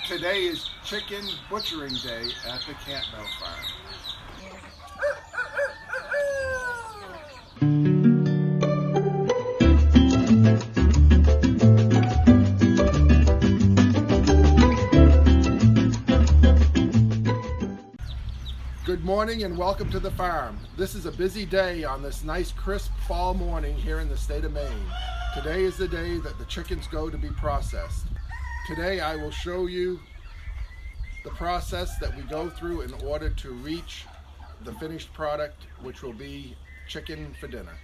Today is chicken butchering day at the Campbell farm. Good morning and welcome to the farm. This is a busy day on this nice crisp fall morning here in the state of Maine. Today is the day that the chickens go to be processed. Today I will show you the process that we go through in order to reach the finished product, which will be chicken for dinner.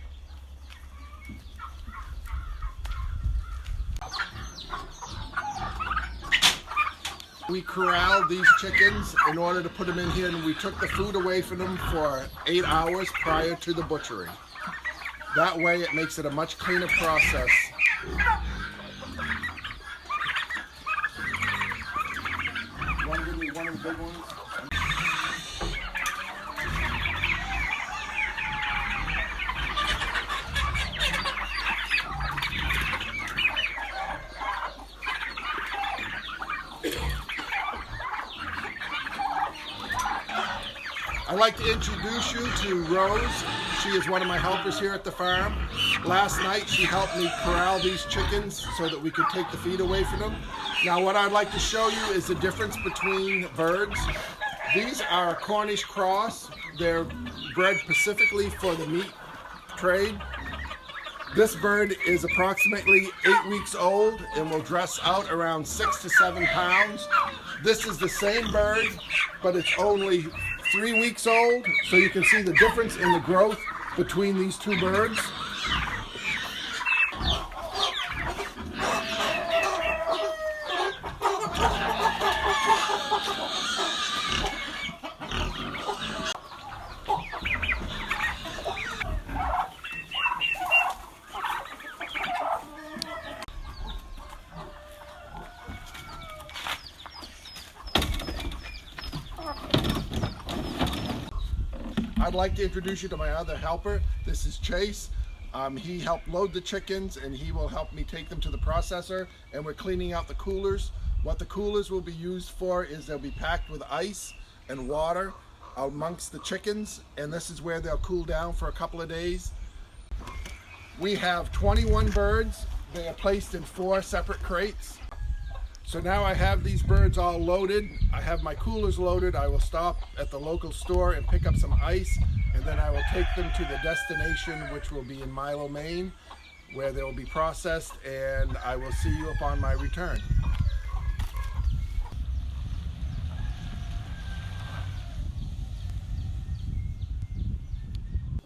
We corralled these chickens in order to put them in here, and we took the food away from them for 8 hours prior to the butchery. That way it makes it a much cleaner process. Want to give me one of the big ones? I'd like to introduce you to Rose. She is one of my helpers here at the farm. Last night she helped me corral these chickens so that we could take the feed away from them. Now what I'd like to show you is the difference between birds. These are Cornish Cross. They're bred specifically for the meat trade. This bird is approximately 8 weeks old and will dress out around 6 to 7 pounds. This is the same bird, but it's only 3 weeks old, so you can see the difference in the growth between these two birds. I'd like to introduce you to my other helper. This is Chase. He helped load the chickens and he will help me take them to the processor, and we're cleaning out the coolers. What the coolers will be used for is they'll be packed with ice and water amongst the chickens, and this is where they'll cool down for a couple of days. We have 21 birds. They are placed in 4 separate crates. So now I have these birds all loaded. I have my coolers loaded. I will stop at the local store and pick up some ice, and then I will take them to the destination, which will be in Milo, Maine, where they will be processed, and I will see you upon my return.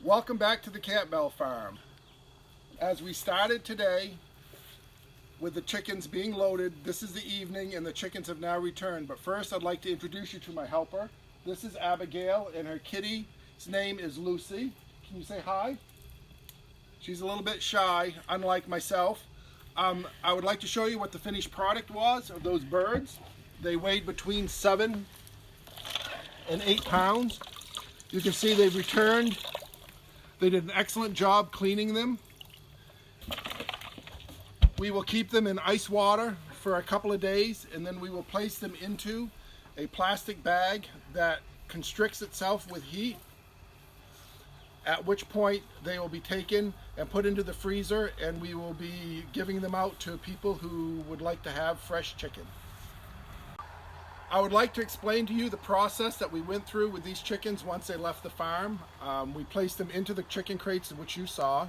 Welcome back to the Campbell farm. As we started today, with the chickens being loaded, this is the evening and the chickens have now returned. But first I'd like to introduce you to my helper. This is Abigail, and her kitty's name is Lucy. Can you say hi? She's a little bit shy, unlike myself. I would like to show you what the finished product was of those birds. They weighed between 7 and 8 pounds. You can see they've returned. They did an excellent job cleaning them. We will keep them in ice water for a couple of days, and then we will place them into a plastic bag that constricts itself with heat, at which point they will be taken and put into the freezer, and we will be giving them out to people who would like to have fresh chicken. I would like to explain to you the process that we went through with these chickens once they left the farm. We placed them into the chicken crates, which you saw.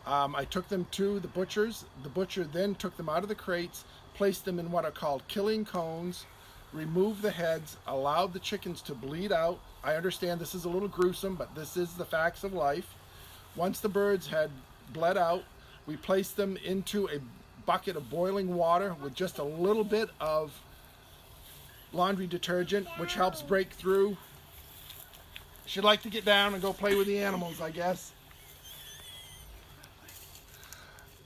I took them to the butchers. The butcher then took them out of the crates, placed them in what are called killing cones, removed the heads, allowed the chickens to bleed out. I understand this is a little gruesome, but this is the facts of life. Once the birds had bled out, we placed them into a bucket of boiling water with just a little bit of laundry detergent, which helps break through. She'd like to get down and go play with the animals, I guess.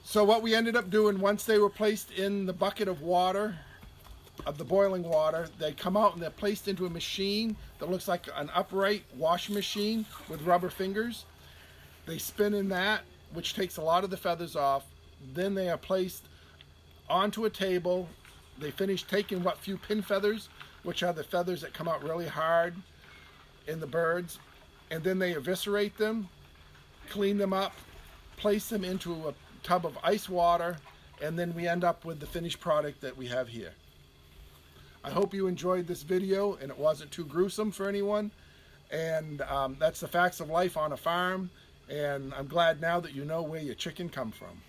So what we ended up doing, once they were placed in the bucket of water, of the boiling water, they come out and they're placed into a machine that looks like an upright washing machine with rubber fingers. They spin in that, which takes a lot of the feathers off. Then they are placed onto a table they finish taking what few pin feathers, which are the feathers that come out really hard in the birds, and then they eviscerate them, clean them up, place them into a tub of ice water, and then we end up with the finished product that we have here. I hope you enjoyed this video and it wasn't too gruesome for anyone. And that's the facts of life on a farm. And I'm glad now that you know where your chicken come from.